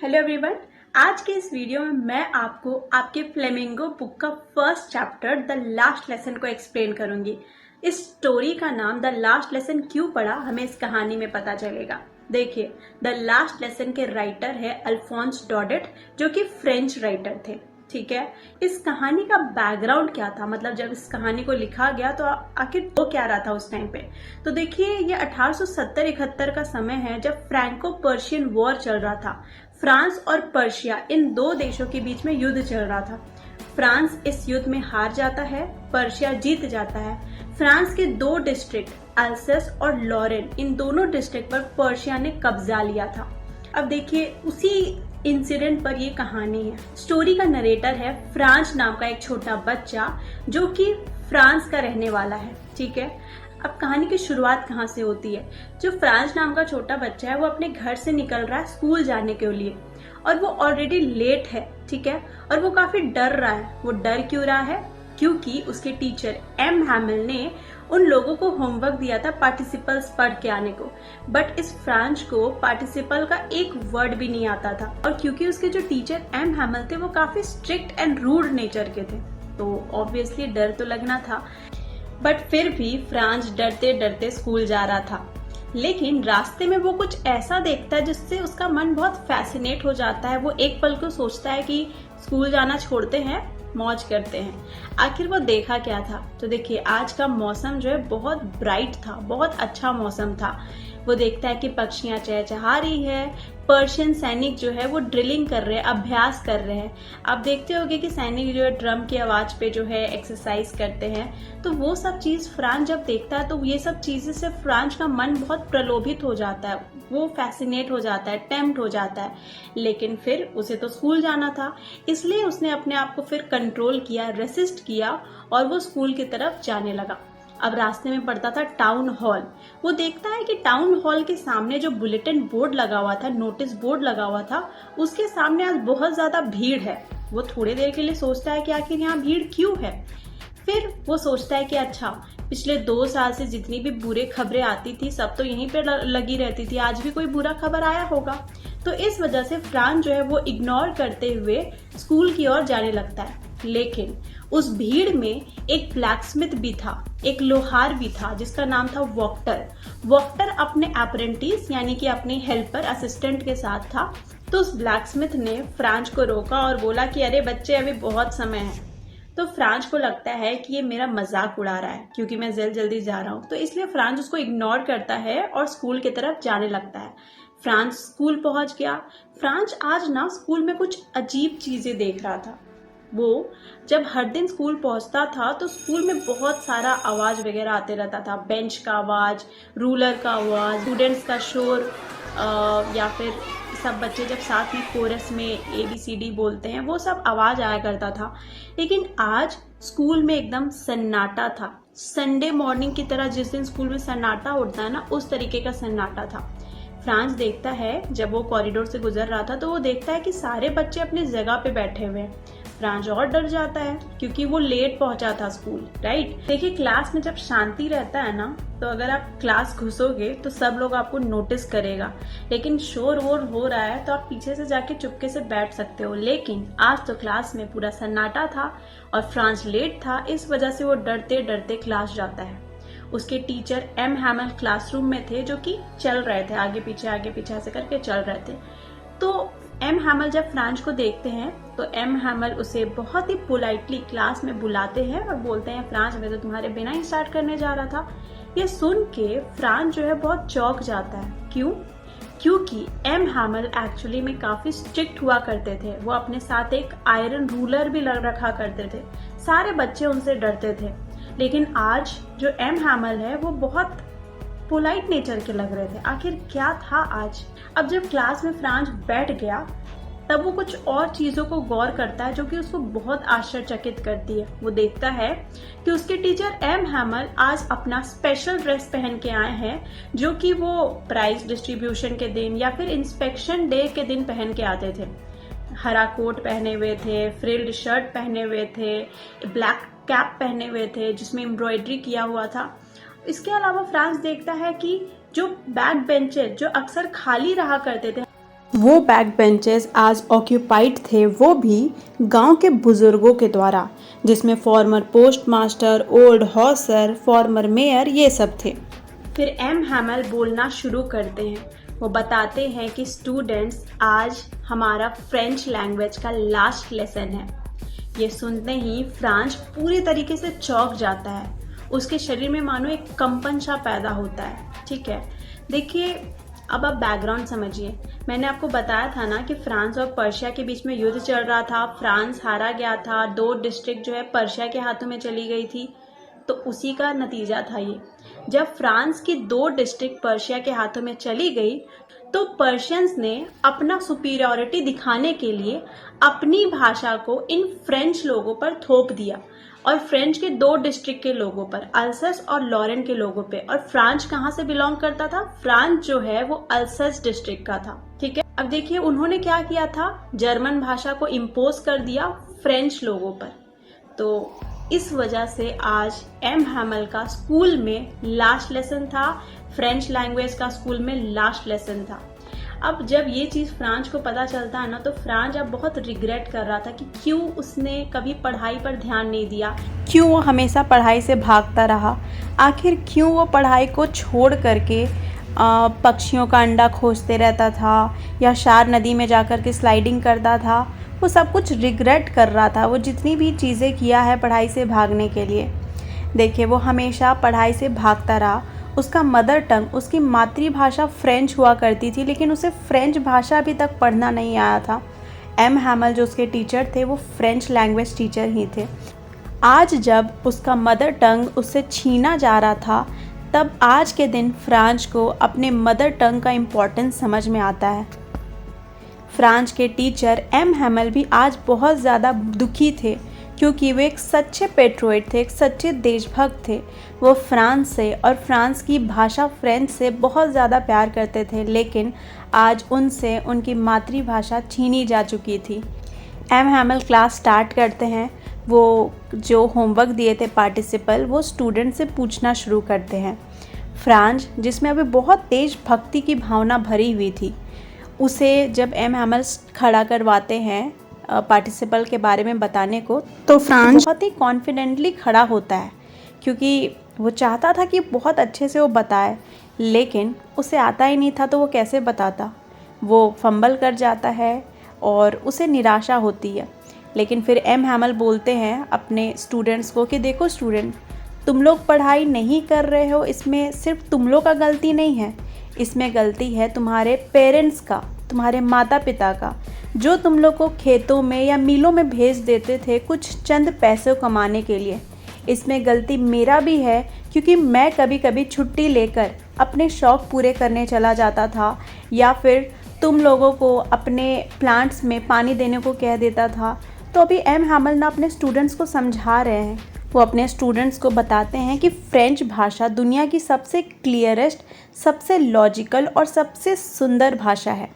Hello everyone. आज के इस वीडियो में मैं आपको आपके फ्लेमिंगो बुक का first chapter the last lesson को एक्सप्लेन करूंगी। इस स्टोरी का नाम द लास्ट लेसन क्यों पड़ा हमें इस कहानी में पता चलेगा। देखिए, द लास्ट लेसन के राइटर है अल्फोंस डॉडेट, जो कि फ्रेंच राइटर थे। ठीक है, इस कहानी का बैकग्राउंड क्या था, मतलब जब इस कहानी को लिखा गया तो आखिर वो क्या रहा था उस टाइम पे। तो देखिए, ये 1870-71 का समय है जब फ्रैंको पर्शियन वॉर चल रहा था। फ्रांस और पर्शिया, इन दो देशों के बीच में युद्ध चल रहा था। फ्रांस इस युद्ध में हार जाता है, पर्शिया जीत जाता है। फ्रांस के दो डिस्ट्रिक्ट अल्सेस और लॉरेन, इन दोनों डिस्ट्रिक्ट पर पर्शिया ने कब्जा लिया था। अब देखिए, उसी इंसिडेंट पर ये कहानी है। स्टोरी का नरेटर है फ्रांस नाम का एक छोटा बच्चा, जो कि फ्रांस का रहने वाला है। ठीक है, अब कहानी की शुरुआत कहाँ से होती है। जो फ्रांस नाम का छोटा बच्चा है वो अपने घर से निकल रहा है स्कूल जाने के लिए, और वो ऑलरेडी लेट है। ठीक है, और वो काफी डर रहा है। वो डर क्यों रहा है? क्योंकि उसके टीचर एम हैमिल ने उन लोगों को होमवर्क दिया था पार्टिसिपल्स पढ़ के आने को, बट इस फ्रांस को पार्टिसिपल का एक वर्ड भी नहीं आता था। और क्योंकि उसके जो टीचर एम हैमिल थे वो काफी स्ट्रिक्ट एंड रूड नेचर के थे, तो ऑब्वियसली डर तो लगना था। बट फिर भी फ्रांस डरते डरते स्कूल जा रहा था। लेकिन रास्ते में वो कुछ ऐसा देखता है जिससे उसका मन बहुत फैसिनेट हो जाता है। वो एक पल को सोचता है कि स्कूल जाना छोड़ते हैं, मौज करते हैं। आखिर वो देखा क्या था? तो देखिए, आज का मौसम जो है बहुत ब्राइट था, बहुत अच्छा मौसम था। वो देखता है कि पक्षियां चहचहा रही है, पर्शियन सैनिक जो है वो ड्रिलिंग कर रहे हैं, अभ्यास कर रहे हैं। आप देखते होंगे कि सैनिक जो है ड्रम की आवाज पे जो है एक्सरसाइज करते हैं। तो वो सब चीज फ्रांस जब देखता है तो ये सब चीजें से फ्रांस का मन बहुत प्रलोभित हो जाता है, वो फैसिनेट हो जाता है, टेम्प्ट हो जाता है। लेकिन फिर उसे तो स्कूल जाना था, इसलिए उसने अपने आप को फिर कंट्रोल किया, रेसिस्ट किया, और वो स्कूल की तरफ जाने लगा। अब रास्ते में पड़ता था टाउन हॉल। वो देखता है कि टाउन हॉल के सामने जो बुलेटिन बोर्ड लगा हुआ था, नोटिस बोर्ड लगा हुआ था, उसके सामने आज बहुत ज्यादा भीड़ है। वो थोड़ी देर के लिए सोचता है कि आखिर यहाँ भीड़ क्यों है। फिर वो सोचता है कि अच्छा, पिछले 2 साल से जितनी भी बुरी खबरें आती थी सब तो यहीं पे लगी रहती थी, आज भी कोई बुरा खबर आया होगा। तो इस वजह से फ्रांस जो है वो इग्नोर करते हुए स्कूल की ओर जाने लगता है। लेकिन उस भीड़ में एक ब्लैकस्मिथ भी था, एक लोहार भी था, जिसका नाम था वॉक्टर। वॉक्टर अपने अप्रेंटिस यानी कि अपने हेल्पर असिस्टेंट के साथ था। तो उस ब्लैकस्मिथ ने फ्रांस को रोका और बोला कि अरे बच्चे, अभी बहुत समय है। तो फ्रांस को लगता है कि ये मेरा मजाक उड़ा रहा है क्योंकि मैं जल्दी जा रहा हूँ, तो इसलिए फ्रांस उसको इग्नोर करता है और स्कूल की तरफ जाने लगता है। फ्रांस स्कूल पहुंच गया। फ्रांस आज ना स्कूल में कुछ अजीब चीजें देख रहा था। वो जब हर दिन स्कूल पहुंचता था तो स्कूल में बहुत सारा आवाज वगैरह आते रहता था। बेंच का आवाज, रूलर का आवाज, स्टूडेंट्स का शोर, या फिर सब बच्चे जब साथ में कोरस में ABCD बोलते हैं, वो सब आवाज आया करता था। लेकिन आज स्कूल में एकदम सन्नाटा था। संडे मॉर्निंग की तरह जिस दिन स्कूल में सन्नाटा उठता है ना, उस तरीके का सन्नाटा था। फ्रांस देखता है, जब वो कॉरिडोर से गुजर रहा था तो वो देखता है कि सारे बच्चे अपनी जगह पे बैठे हुए हैं। फ्रांस और डर जाता है क्योंकि वो लेट पहुंचा था स्कूल, राइट। देखिए, क्लास में जब शांति रहता है ना, तो अगर आप क्लास घुसोगे तो सब लोग आपको नोटिस करेगा। लेकिन शोर वोर हो रहा है तो आप पीछे से जाके चुपके से बैठ सकते हो। लेकिन आज तो क्लास में पूरा सन्नाटा था और फ्रांस लेट था, इस वजह से वो डरते डरते क्लास जाता है। उसके टीचर एम हैमिल क्लासरूम में थे, जो कि चल रहे थे, आगे पीछे ऐसे करके चल रहे थे। तो एम हैमिल जब फ्रांस को देखते हैं तो एम हैमिल उसे बहुत ही पोलाइटली क्लास में बुलाते हैं और बोलते हैं, फ्रांस, मैं तो तुम्हारे बिना ही स्टार्ट करने जा रहा था। ये सुन के फ्रांस जो है बहुत चौंक जाता है। क्यों? क्योंकि एम हैमिल एक्चुअली में काफी स्ट्रिक्ट हुआ करते थे। वो अपने साथ एक आयरन रूलर भी रखा करते थे। सारे बच्चे उनसे डरते थे। लेकिन आज जो एम हैमिल है वो बहुत पोलाइट नेचर के लग रहे थे। आखिर क्या था आज? अब जब क्लास में फ्रांस बैठ गया तब वो कुछ और चीजों को गौर करता है जो कि उसको बहुत आश्चर्यचकित करती है। वो देखता है कि उसके टीचर एम हैमिल आज अपना स्पेशल ड्रेस पहन के आए हैं, जो कि वो प्राइज डिस्ट्रीब्यूशन के दिन या फिर इंस्पेक्शन डे के दिन पहन के आते थे। हरा कोट पहने हुए थे, फ्रिल्ड शर्ट पहने हुए थे, ब्लैक कैप पहने हुए थे जिसमें एम्ब्रॉयडरी किया हुआ था। इसके अलावा फ्रांस देखता है कि जो बैक बेंचेस जो अक्सर खाली रहा करते थे, वो बैक बेंचेस आज ऑक्यूपाइड थे, वो भी गांव के बुजुर्गों के द्वारा, जिसमें farmer postmaster, old Hauser, farmer mayor ये सब थे। फिर एम हैमल बोलना शुरू करते हैं। वो बताते हैं कि स्टूडेंट्स, आज हमारा फ्रेंच लैंग्वेज का लास्ट लेसन है। ये सुनते ही फ्रांस पूरी तरीके से चौंक जाता है। उसके शरीर में मानो एक कंपन सा पैदा होता है। ठीक है, देखिए अब आप बैकग्राउंड समझिए। मैंने आपको बताया था ना कि फ्रांस और पर्शिया के बीच में युद्ध चल रहा था। फ्रांस हारा गया था, 2 डिस्ट्रिक्ट जो है पर्शिया के हाथों में चली गई थी। तो उसी का नतीजा था ये। जब फ्रांस की 2 डिस्ट्रिक्ट पर्शिया के हाथों में चली गई तो पर्शियंस ने अपना सुपीरियॉरिटी दिखाने के लिए अपनी भाषा को इन फ्रेंच लोगों पर थोप दिया, और फ्रेंच के 2 डिस्ट्रिक्ट के लोगों पर, अल्सस और लॉरेन के लोगों पे। और फ्रांस कहाँ से बिलोंग करता था? फ्रांस जो है वो अल्सस डिस्ट्रिक्ट का था। ठीक है, अब देखिए उन्होंने क्या किया था, जर्मन भाषा को इम्पोज कर दिया फ्रेंच लोगों पर। तो इस वजह से आज एम हैमल का स्कूल में लास्ट लेसन था, फ्रेंच लैंग्वेज का स्कूल में लास्ट लेसन था। अब जब ये चीज़ फ्रांस को पता चलता है ना, तो फ्रांस अब बहुत रिग्रेट कर रहा था कि क्यों उसने कभी पढ़ाई पर ध्यान नहीं दिया, क्यों वो हमेशा पढ़ाई से भागता रहा, आखिर क्यों वो पढ़ाई को छोड़ करके पक्षियों का अंडा खोजते रहता था या शार नदी में जाकर के स्लाइडिंग करता था। वो सब कुछ रिग्रेट कर रहा था, वो जितनी भी चीज़ें किया है पढ़ाई से भागने के लिए। देखिए वो हमेशा पढ़ाई से भागता रहा। उसका मदर टंग, उसकी मातृभाषा फ्रेंच हुआ करती थी, लेकिन उसे फ्रेंच भाषा अभी तक पढ़ना नहीं आया था। एम हैमल जो उसके टीचर थे वो फ्रेंच लैंग्वेज टीचर ही थे। आज जब उसका मदर टंग उससे छीना जा रहा था, तब आज के दिन फ्रांस को अपने मदर टंग का इम्पोर्टेंस समझ में आता है। फ्रांस के टीचर एम हैमल भी आज बहुत ज़्यादा दुखी थे, क्योंकि वे एक सच्चे पेट्रोइट थे, एक सच्चे देशभक्त थे। वो फ्रांस से और फ्रांस की भाषा फ्रेंच से बहुत ज़्यादा प्यार करते थे, लेकिन आज उनसे उनकी मातृभाषा छीनी जा चुकी थी। एम हैमल क्लास स्टार्ट करते हैं। वो जो होमवर्क दिए थे पार्टिसिपल, वो स्टूडेंट से पूछना शुरू करते हैं। फ्रांस, जिसमें अभी बहुत तेज भक्ति की भावना भरी हुई थी, उसे जब एम हैमल खड़ा करवाते हैं पार्टिसिपल के बारे में बताने को, तो फ्रांस बहुत ही कॉन्फिडेंटली खड़ा होता है, क्योंकि वो चाहता था कि बहुत अच्छे से वो बताए, लेकिन उसे आता ही नहीं था, तो वो कैसे बताता। वो फंबल कर जाता है और उसे निराशा होती है। लेकिन फिर एम हैमल बोलते हैं अपने स्टूडेंट्स को कि देखो स्टूडेंट, तुम लोग पढ़ाई नहीं कर रहे हो, इसमें सिर्फ तुम लोग का गलती नहीं है, इसमें गलती है तुम्हारे पेरेंट्स का, तुम्हारे माता पिता का, जो तुम लोग को खेतों में या मिलों में भेज देते थे कुछ चंद पैसे कमाने के लिए। इसमें गलती मेरा भी है, क्योंकि मैं कभी कभी छुट्टी लेकर अपने शौक़ पूरे करने चला जाता था, या फिर तुम लोगों को अपने प्लांट्स में पानी देने को कह देता था। तो अभी एम हैमल ना अपने स्टूडेंट्स को समझा रहे हैं। वो अपने स्टूडेंट्स को बताते हैं कि फ्रेंच भाषा दुनिया की सबसे क्लियरेस्ट, सबसे लॉजिकल और सबसे सुंदर भाषा है।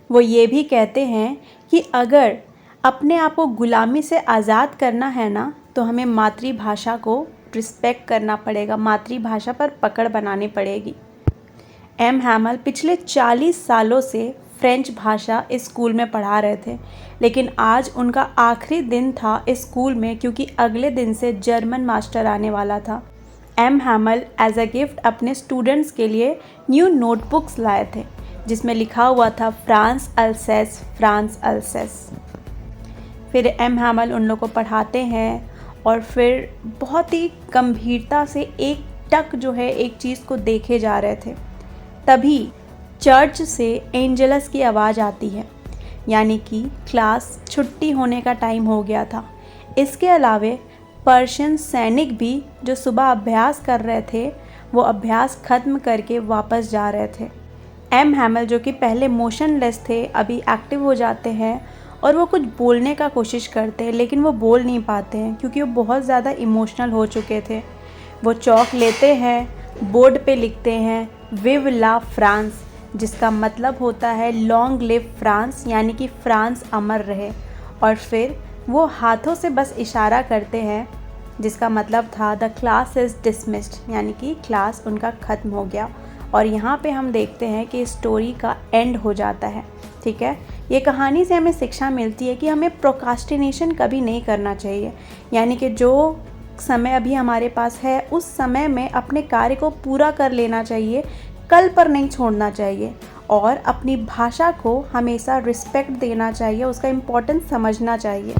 वो ये भी कहते हैं कि अगर अपने आप को गुलामी से आज़ाद करना है ना, तो हमें मातृभाषा को रिस्पेक्ट करना पड़ेगा, मातृभाषा पर पकड़ बनानी पड़ेगी। एम हैमल पिछले 40 सालों से फ्रेंच भाषा इस स्कूल में पढ़ा रहे थे, लेकिन आज उनका आखिरी दिन था इस स्कूल में, क्योंकि अगले दिन से जर्मन मास्टर आने वाला था। M Hamel as a gift अपने स्टूडेंट्स के लिए न्यू नोटबुक्स लाए थे, जिसमें लिखा हुआ था फ्रांस अल्सेस, फ्रांस अल्सेस। फिर एम हैमल उन लोगों को पढ़ाते हैं और फिर बहुत ही गंभीरता से एक टक जो है एक चीज़ को देखे जा रहे थे। तभी चर्च से एंजलस की आवाज़ आती है, यानी कि क्लास छुट्टी होने का टाइम हो गया था। इसके अलावे पर्शियन सैनिक भी जो सुबह अभ्यास कर रहे थे, वो अभ्यास ख़त्म करके वापस जा रहे थे। एम हैमल जो कि पहले मोशनलेस थे, अभी एक्टिव हो जाते हैं और वो कुछ बोलने का कोशिश करते हैं, लेकिन वो बोल नहीं पाते हैं, क्योंकि वो बहुत ज़्यादा इमोशनल हो चुके थे। वो चॉक लेते हैं, बोर्ड पे लिखते हैं विव ला फ्रांस, जिसका मतलब होता है लॉन्ग लिव फ्रांस, यानी कि फ्रांस अमर रहे। और फिर वो हाथों से बस इशारा करते हैं, जिसका मतलब था द क्लास इज़ डिसमिस्ड, यानी कि क्लास उनका ख़त्म हो गया। और यहाँ पे हम देखते हैं कि स्टोरी का एंड हो जाता है। ठीक है, ये कहानी से हमें शिक्षा मिलती है कि हमें प्रोक्रास्टिनेशन कभी नहीं करना चाहिए, यानी कि जो समय अभी हमारे पास है उस समय में अपने कार्य को पूरा कर लेना चाहिए, कल पर नहीं छोड़ना चाहिए, और अपनी भाषा को हमेशा रिस्पेक्ट देना चाहिए, उसका इम्पोर्टेंस समझना चाहिए।